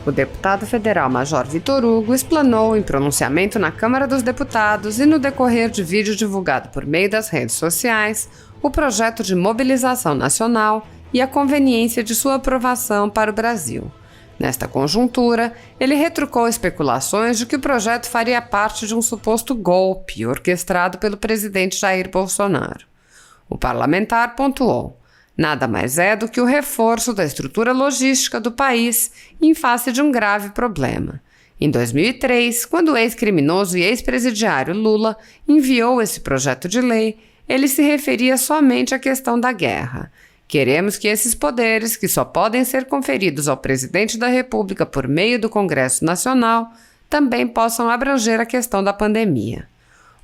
O deputado federal Major Vitor Hugo explanou em pronunciamento na Câmara dos Deputados e no decorrer de vídeo divulgado por meio das redes sociais o projeto de mobilização nacional e a conveniência de sua aprovação para o Brasil. Nesta conjuntura, ele retrucou especulações de que o projeto faria parte de um suposto golpe orquestrado pelo presidente Jair Bolsonaro. O parlamentar pontuou: nada mais é do que o reforço da estrutura logística do país em face de um grave problema. Em 2003, quando o ex-criminoso e ex-presidiário Lula enviou esse projeto de lei, ele se referia somente à questão da guerra. Queremos que esses poderes, que só podem ser conferidos ao presidente da República por meio do Congresso Nacional, também possam abranger a questão da pandemia.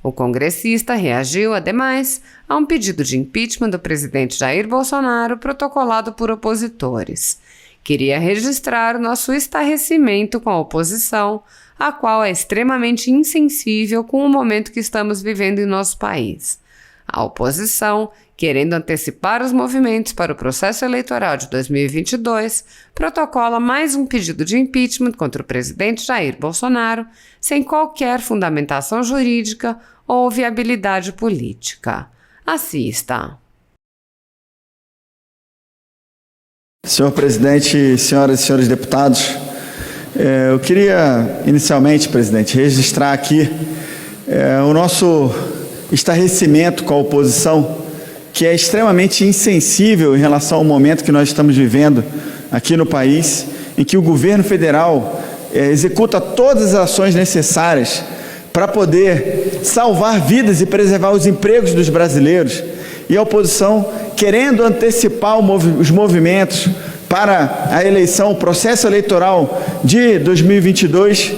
O congressista reagiu, ademais, a um pedido de impeachment do presidente Jair Bolsonaro protocolado por opositores. Queria registrar o nosso estarrecimento com a oposição, a qual é extremamente insensível com o momento que estamos vivendo em nosso país. A oposição, querendo antecipar os movimentos para o processo eleitoral de 2022, protocola mais um pedido de impeachment contra o presidente Jair Bolsonaro, sem qualquer fundamentação jurídica ou viabilidade política. Assista. Senhor presidente, senhoras e senhores deputados, eu queria inicialmente, presidente, registrar aqui o nosso estarrecimento com a oposição, que é extremamente insensível em relação ao momento que nós estamos vivendo aqui no país, em que o governo federal executa todas as ações necessárias para poder salvar vidas e preservar os empregos dos brasileiros, e a oposição querendo antecipar os movimentos para a eleição, o processo eleitoral de 2022,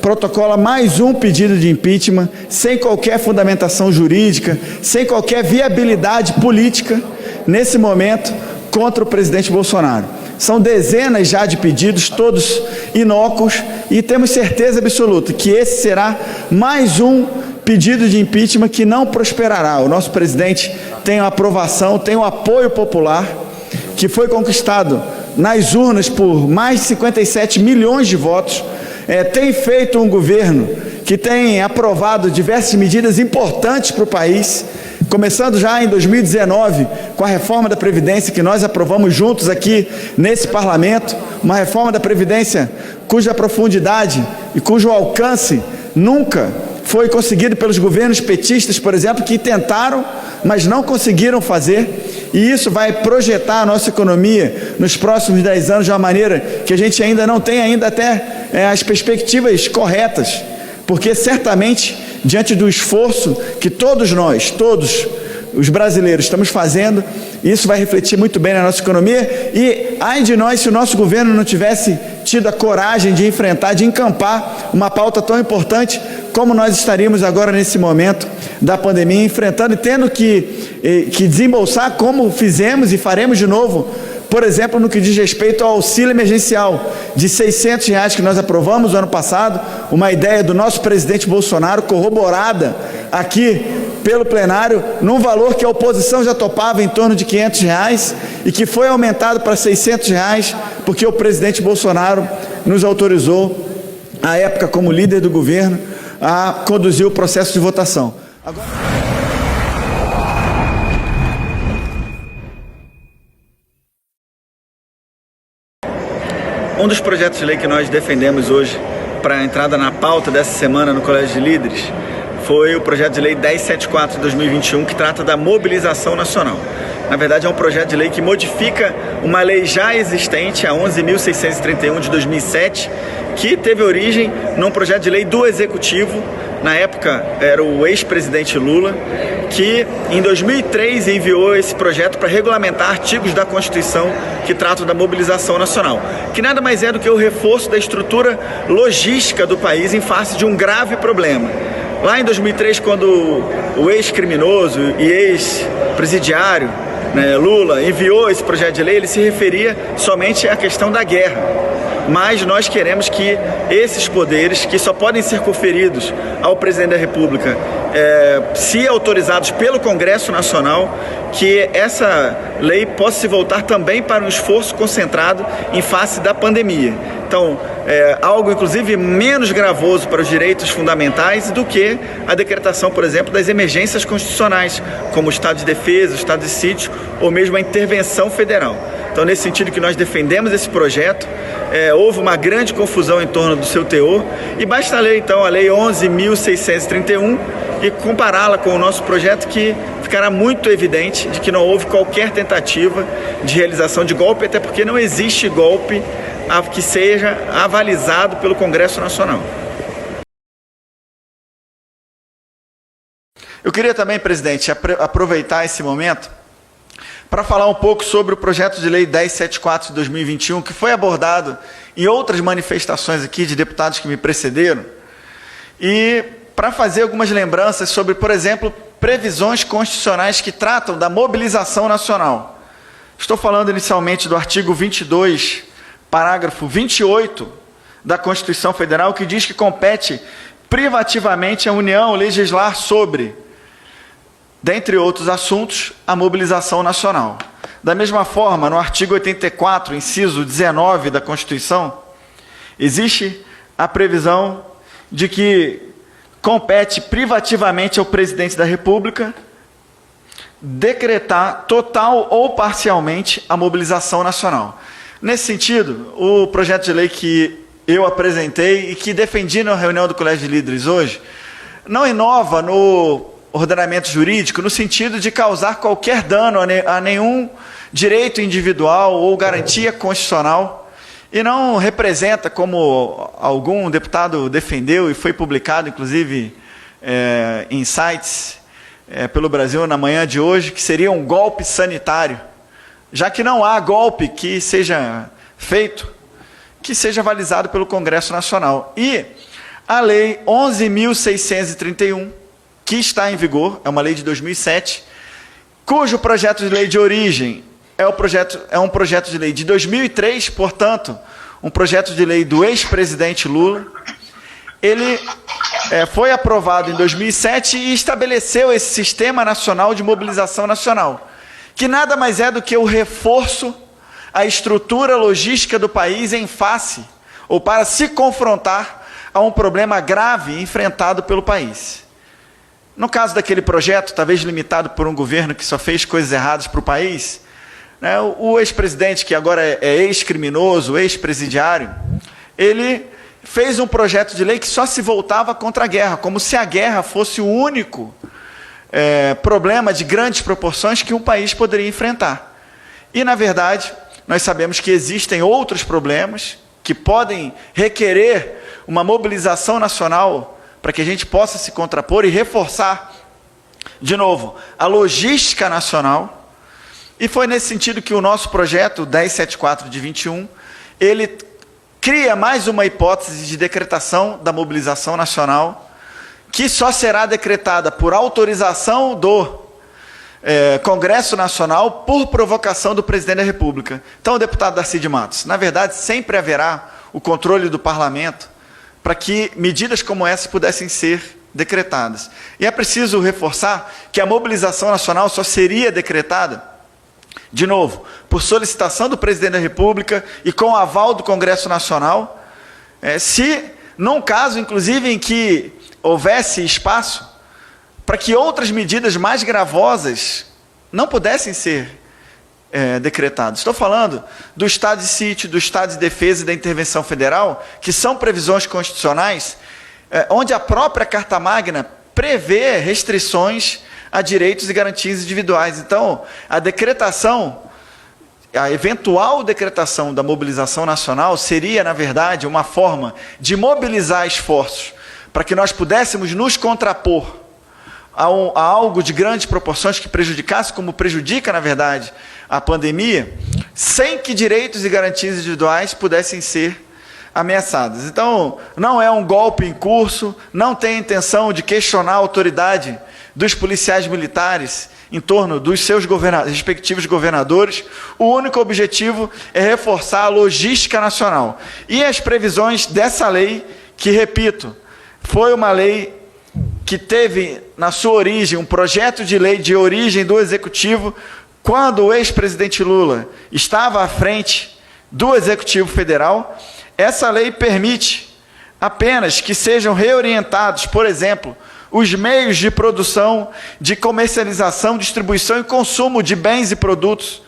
protocola mais um pedido de impeachment, sem qualquer fundamentação jurídica, sem qualquer viabilidade política, nesse momento, contra o presidente Bolsonaro. São dezenas já de pedidos, todos inócuos, e temos certeza absoluta que esse será mais um pedido de impeachment que não prosperará. O nosso presidente tem a aprovação, tem o apoio popular, que foi conquistado nas urnas por mais de 57 milhões de votos, tem feito um governo que tem aprovado diversas medidas importantes para o país, começando já em 2019, com a reforma da Previdência, que nós aprovamos juntos aqui nesse parlamento, uma reforma da Previdência cuja profundidade e cujo alcance nunca foi conseguido pelos governos petistas, por exemplo, que tentaram, mas não conseguiram fazer, e isso vai projetar a nossa economia nos próximos 10 anos de uma maneira que a gente ainda não tem até as perspectivas corretas, porque certamente, diante do esforço que todos nós, todos os brasileiros estamos fazendo, isso vai refletir muito bem na nossa economia, e ai de nós se o nosso governo não tivesse tido a coragem de enfrentar, de encampar uma pauta tão importante como nós estaríamos agora nesse momento da pandemia, enfrentando e tendo que desembolsar, como fizemos e faremos de novo, por exemplo, no que diz respeito ao auxílio emergencial de R$ 600 que nós aprovamos no ano passado, uma ideia do nosso presidente Bolsonaro, corroborada aqui pelo plenário, num valor que a oposição já topava em torno de R$ 500 e que foi aumentado para R$ 600, porque o presidente Bolsonaro nos autorizou, à época como líder do governo, a conduzir o processo de votação. Agora... Um dos projetos de lei que nós defendemos hoje para a entrada na pauta dessa semana no Colégio de Líderes foi o projeto de lei 1074 de 2021, que trata da mobilização nacional. Na verdade, é um projeto de lei que modifica uma lei já existente, a 11.631 de 2007, que teve origem num projeto de lei do Executivo. Na época era o ex-presidente Lula, que em 2003 enviou esse projeto para regulamentar artigos da Constituição que tratam da mobilização nacional, que nada mais é do que o reforço da estrutura logística do país em face de um grave problema. Lá em 2003, quando o ex-criminoso e ex-presidiário Lula enviou esse projeto de lei, ele se referia somente à questão da guerra. mas nós queremos que esses poderes, que só podem ser conferidos ao presidente da República, se autorizados pelo Congresso Nacional, que essa lei possa se voltar também para um esforço concentrado em face da pandemia. Então, algo inclusive menos gravoso para os direitos fundamentais do que a decretação, por exemplo, das emergências constitucionais, como o estado de defesa, o estado de sítio ou mesmo a intervenção federal. Então, nesse sentido que nós defendemos esse projeto, houve uma grande confusão em torno do seu teor e basta ler então a Lei 11.631 e compará-la com o nosso projeto, que ficará muito evidente de que não houve qualquer tentativa de realização de golpe, até porque não existe golpe que seja avalizado pelo Congresso Nacional. Eu queria também, presidente, aproveitar esse momento para falar um pouco sobre o projeto de lei 1074 de 2021, que foi abordado em outras manifestações aqui de deputados que me precederam, e para fazer algumas lembranças sobre, por exemplo, previsões constitucionais que tratam da mobilização nacional. Estou falando inicialmente do artigo 22, parágrafo 28 da Constituição Federal, que diz que compete privativamente à União legislar sobre, dentre outros assuntos, a mobilização nacional. Da mesma forma, no artigo 84, inciso 19 da Constituição, existe a previsão de que compete privativamente ao presidente da República decretar total ou parcialmente a mobilização nacional. Nesse sentido, o projeto de lei que eu apresentei e que defendi na reunião do Colégio de Líderes hoje, não inova no ordenamento jurídico no sentido de causar qualquer dano a nenhum direito individual ou garantia constitucional, e não representa, como algum deputado defendeu e foi publicado, inclusive, em sites pelo Brasil na manhã de hoje, que seria um golpe sanitário, já que não há golpe que seja feito, que seja avalizado pelo Congresso Nacional. E a Lei 11.631, que está em vigor, é uma lei de 2007, cujo projeto de lei de origem é um projeto de lei de 2003, portanto, um projeto de lei do ex-presidente Lula. Ele foi aprovado em 2007 e estabeleceu esse Sistema Nacional de Mobilização Nacional, que nada mais é do que o reforço à estrutura logística do país em face, ou para se confrontar a um problema grave enfrentado pelo país. No caso daquele projeto, talvez limitado por um governo que só fez coisas erradas para o país, né, o ex-presidente, que agora é ex-criminoso, ex-presidiário, ele fez um projeto de lei que só se voltava contra a guerra, como se a guerra fosse o único problema de grandes proporções que um país poderia enfrentar. E, na verdade, nós sabemos que existem outros problemas que podem requerer uma mobilização nacional para que a gente possa se contrapor e reforçar, de novo, a logística nacional. E foi nesse sentido que o nosso projeto 1074 de 21, ele cria mais uma hipótese de decretação da mobilização nacional, que só será decretada por autorização do Congresso Nacional por provocação do presidente da República. Então, deputado Darcy de Matos, na verdade, sempre haverá o controle do parlamento para que medidas como essas pudessem ser decretadas. E é preciso reforçar que a mobilização nacional só seria decretada, de novo, por solicitação do presidente da República e com aval do Congresso Nacional, se, num caso, inclusive, em que houvesse espaço para que outras medidas mais gravosas não pudessem ser decretadas. Estou falando do estado de sítio, do estado de defesa e da intervenção federal, que são previsões constitucionais, onde a própria Carta Magna prevê restrições a direitos e garantias individuais. Então, a eventual decretação da mobilização nacional seria, na verdade, uma forma de mobilizar esforços para que nós pudéssemos nos contrapor a algo de grandes proporções que prejudicasse, como prejudica, na verdade, a pandemia, sem que direitos e garantias individuais pudessem ser ameaçadas. Então, não é um golpe em curso, não tem a intenção de questionar a autoridade dos policiais militares em torno dos seus respectivos governadores. O único objetivo é reforçar a logística nacional. E as previsões dessa lei, que, repito, foi uma lei que teve na sua origem um projeto de lei de origem do Executivo, quando o ex-presidente Lula estava à frente do Executivo Federal. Essa lei permite apenas que sejam reorientados, por exemplo, os meios de produção, de comercialização, distribuição e consumo de bens e produtos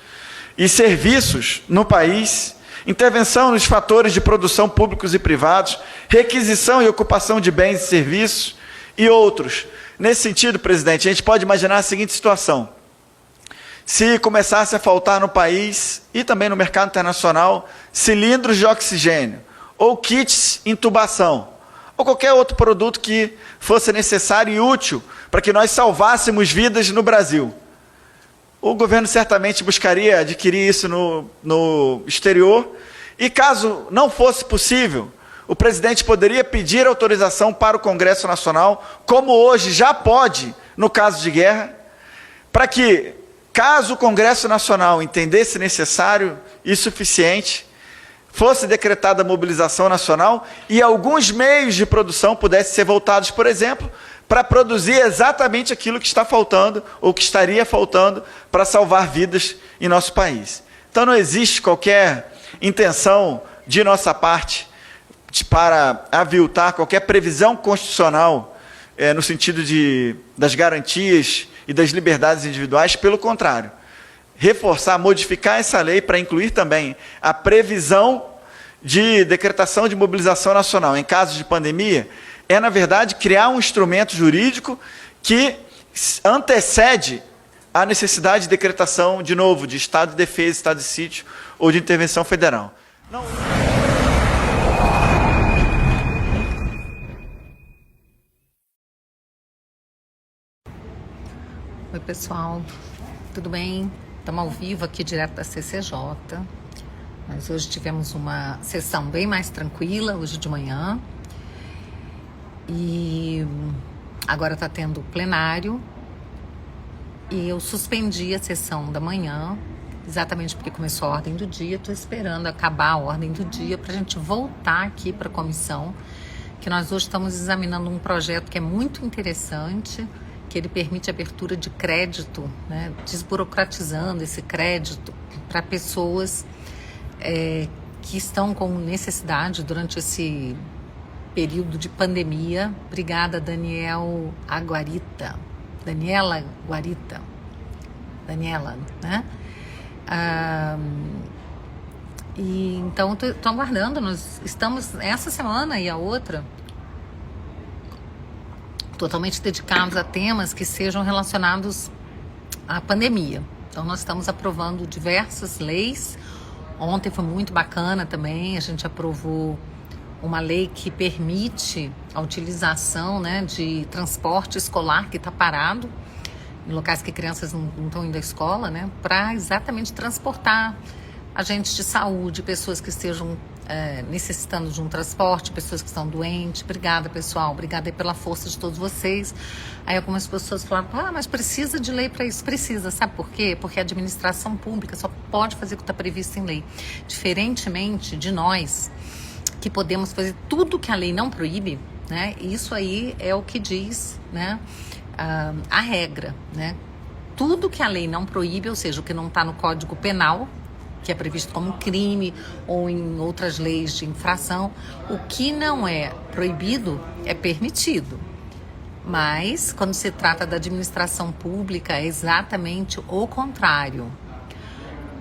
e serviços no país, intervenção nos fatores de produção públicos e privados, requisição e ocupação de bens e serviços e outros. Nesse sentido, presidente, a gente pode imaginar a seguinte situação: se começasse a faltar no país e também no mercado internacional cilindros de oxigênio ou kits intubação, ou qualquer outro produto que fosse necessário e útil para que nós salvássemos vidas no Brasil. O governo certamente buscaria adquirir isso no exterior, e caso não fosse possível, o presidente poderia pedir autorização para o Congresso Nacional, como hoje já pode no caso de guerra, para que, caso o Congresso Nacional entendesse necessário e suficiente, fosse decretada a mobilização nacional e alguns meios de produção pudessem ser voltados, por exemplo, para produzir exatamente aquilo que está faltando ou que estaria faltando para salvar vidas em nosso país. Então não existe qualquer intenção de nossa parte para aviltar qualquer previsão constitucional no sentido das garantias e das liberdades individuais. Pelo contrário, reforçar, modificar essa lei para incluir também a previsão de decretação de mobilização nacional em casos de pandemia, é, na verdade, criar um instrumento jurídico que antecede a necessidade de decretação, de novo, de estado de defesa, estado de sítio ou de intervenção federal. Não... Oi, pessoal, tudo bem? Estamos ao vivo aqui direto da CCJ. Nós hoje tivemos uma sessão bem mais tranquila, hoje de manhã. E agora está tendo plenário. E eu suspendi a sessão da manhã, exatamente porque começou a ordem do dia. Estou esperando acabar a ordem do dia para a gente voltar aqui para a comissão, que nós hoje estamos examinando um projeto que é muito interessante, que ele permite a abertura de crédito, né, desburocratizando esse crédito para pessoas que estão com necessidade durante esse período de pandemia. Obrigada, Daniela Guarita, né? E então estou aguardando. Nós estamos essa semana e a outra totalmente dedicados a temas que sejam relacionados à pandemia. Então nós estamos aprovando diversas leis. Ontem foi muito bacana também, a gente aprovou uma lei que permite a utilização, né, de transporte escolar que está parado em locais que crianças não estão indo à escola, né, para exatamente transportar agentes de saúde, pessoas que estejam necessitando de um transporte, pessoas que estão doentes. Obrigada, pessoal, obrigada aí pela força de todos vocês. Aí algumas pessoas falaram, mas precisa de lei para isso. Precisa, sabe por quê? Porque a administração pública só pode fazer o que está previsto em lei. Diferentemente de nós, que podemos fazer tudo que a lei não proíbe, né? Isso aí é o que diz, né, a regra, né? Tudo que a lei não proíbe, ou seja, o que não está no Código Penal, que é previsto como crime ou em outras leis de infração, o que não é proibido é permitido. Mas, quando se trata da administração pública, é exatamente o contrário.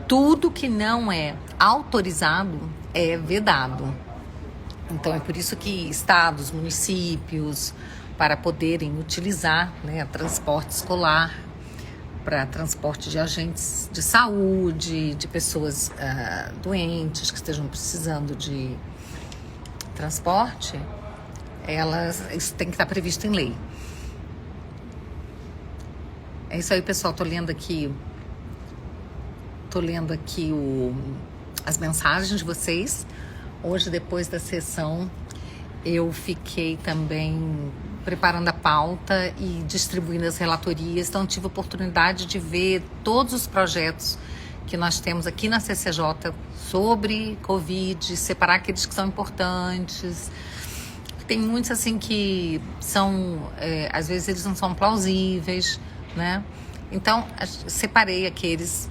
Tudo que não é autorizado é vedado. Então, é por isso que estados, municípios, para poderem utilizar, né, transporte escolar, para transporte de agentes de saúde, de pessoas doentes que estejam precisando de transporte, isso tem que estar previsto em lei. É isso aí, pessoal. Tô lendo aqui as mensagens de vocês. Hoje, depois da sessão, eu fiquei também preparando a pauta e distribuindo as relatorias. Então, tive a oportunidade de ver todos os projetos que nós temos aqui na CCJ sobre Covid, separar aqueles que são importantes. Tem muitos, assim, que são, às vezes, eles não são plausíveis, né? Então, separei aqueles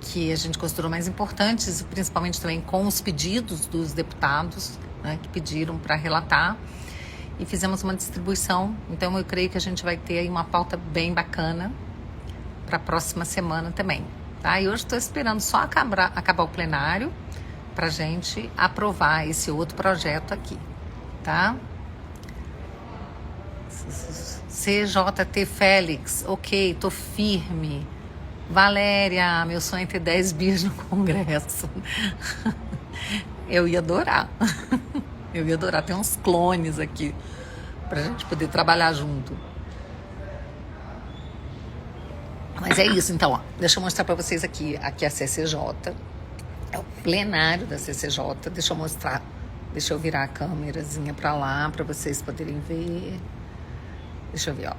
que a gente considerou mais importantes, principalmente também com os pedidos dos deputados, né, que pediram para relatar, e fizemos uma distribuição. Então, eu creio que a gente vai ter aí uma pauta bem bacana para a próxima semana também, tá? E hoje estou esperando só acabar o plenário para a gente aprovar esse outro projeto aqui, tá? CJT Félix, ok, tô firme. Valéria, meu sonho é ter 10 bias no Congresso. Eu ia adorar. Eu ia adorar ter uns clones aqui pra gente poder trabalhar junto. Mas é isso, então, ó, deixa eu mostrar pra vocês aqui a CCJ. É o plenário da CCJ. Deixa eu mostrar. Deixa eu virar a câmerazinha pra lá pra vocês poderem ver. Deixa eu ver, ó.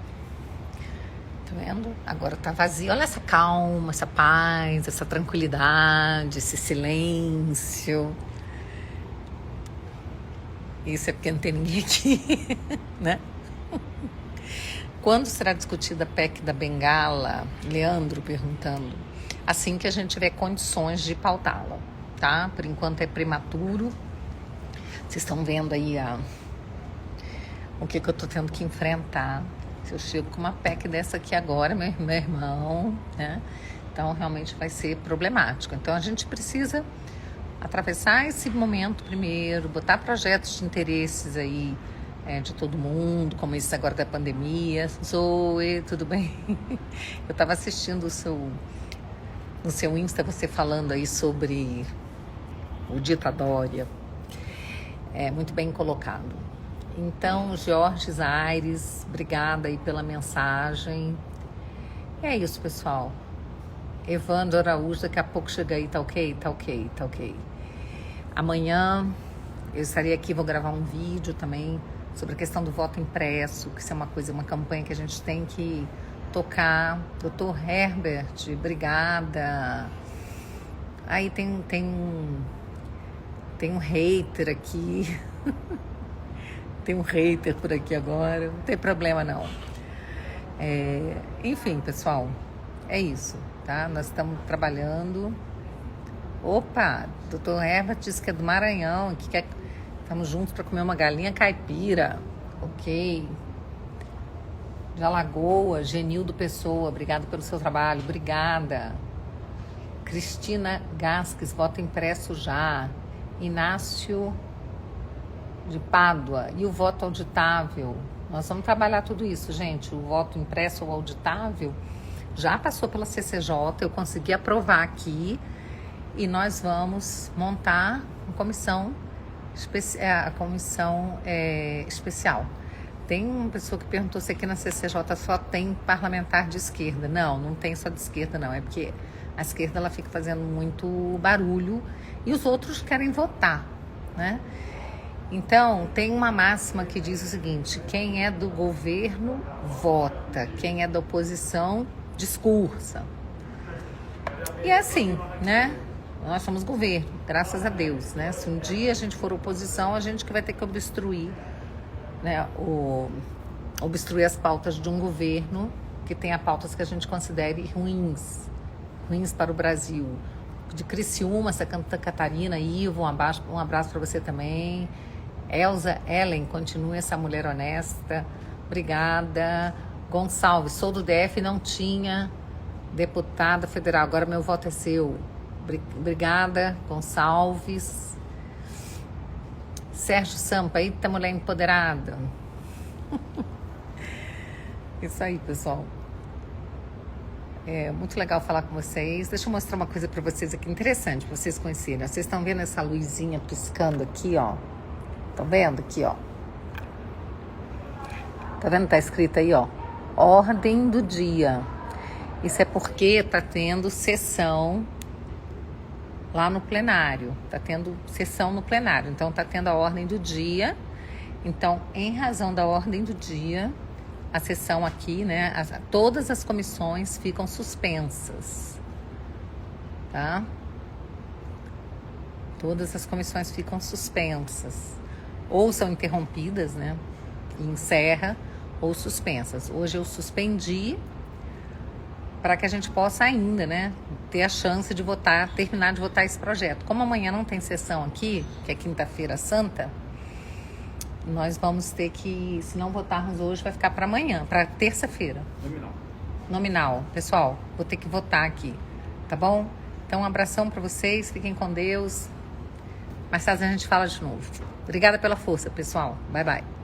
Tá vendo? Agora tá vazio. Olha essa calma, essa paz, essa tranquilidade, esse silêncio. Isso é porque não tem ninguém aqui, né? Quando será discutida a PEC da Bengala? Leandro perguntando. Assim que a gente tiver condições de pautá-la, tá? Por enquanto é prematuro. Vocês estão vendo aí o que eu tô tendo que enfrentar. Se eu chego com uma PEC dessa aqui agora, meu irmão, né? Então, realmente vai ser problemático. Então, a gente precisa atravessar esse momento primeiro, botar projetos de interesses aí de todo mundo, como esse agora da pandemia. Zoe, tudo bem? Eu estava assistindo no seu Insta, você falando aí sobre o Ditadória. Muito bem colocado. Então, Jorge Aires, obrigada aí pela mensagem. É isso, pessoal. Evandro Araújo, daqui a pouco chega aí, tá ok? Tá ok, tá ok. Amanhã eu estarei aqui, vou gravar um vídeo também sobre a questão do voto impresso, que isso é uma campanha que a gente tem que tocar. Doutor Herbert, obrigada. Aí tem um hater aqui. Tem um hater por aqui agora, não tem problema não. Enfim, pessoal, é isso, tá? Nós estamos trabalhando. Opa, doutor Herbert disse que é do Maranhão, que estamos juntos para comer uma galinha caipira. Ok. De Alagoas, Genildo Pessoa, obrigado pelo seu trabalho, obrigada. Cristina Gasques, voto impresso já. Inácio de Pádua, e o voto auditável? Nós vamos trabalhar tudo isso, gente. O voto impresso ou auditável já passou pela CCJ, eu consegui aprovar aqui, e nós vamos montar uma comissão, especial. Tem uma pessoa que perguntou se aqui na CCJ só tem parlamentar de esquerda. Não tem só de esquerda, não. É porque a esquerda ela fica fazendo muito barulho e os outros querem votar, né? Então, tem uma máxima que diz o seguinte: quem é do governo, vota. Quem é da oposição, discursa. E é assim, né? Nós somos governo, graças a Deus, né? Se um dia a gente for oposição, a gente que vai ter que obstruir, né? Obstruir as pautas de um governo que tenha pautas que a gente considere ruins para o Brasil. De Criciúma, Santa Catarina, Ivo, um abraço para você também. Elza Ellen, continue essa mulher honesta. Obrigada. Gonçalves, sou do DF, não tinha deputada federal. Agora meu voto é seu. Obrigada, Gonçalves. Sérgio Sampa, eita mulher empoderada. Isso aí, pessoal. É muito legal falar com vocês. Deixa eu mostrar uma coisa para vocês aqui interessante, para vocês conhecerem. Vocês estão vendo essa luzinha piscando aqui, ó? Estão vendo aqui, ó? Tá vendo? Tá escrito aí, ó. Ordem do dia. Isso é porque tá tendo sessão lá no plenário. Tá tendo sessão no plenário. Então tá tendo a ordem do dia. Então, em razão da ordem do dia, a sessão aqui, né, todas as comissões ficam suspensas, tá? Todas as comissões ficam suspensas, ou são interrompidas, né, e encerra, ou suspensas. Hoje eu suspendi para que a gente possa ainda, né, ter a chance de votar, terminar de votar esse projeto. Como amanhã não tem sessão aqui, que é quinta-feira santa, nós vamos ter que, se não votarmos hoje, vai ficar para amanhã, para terça-feira. Nominal. Pessoal, vou ter que votar aqui, tá bom? Então, um abração para vocês, fiquem com Deus. Mais tarde a gente fala de novo. Obrigada pela força, pessoal. Bye, bye.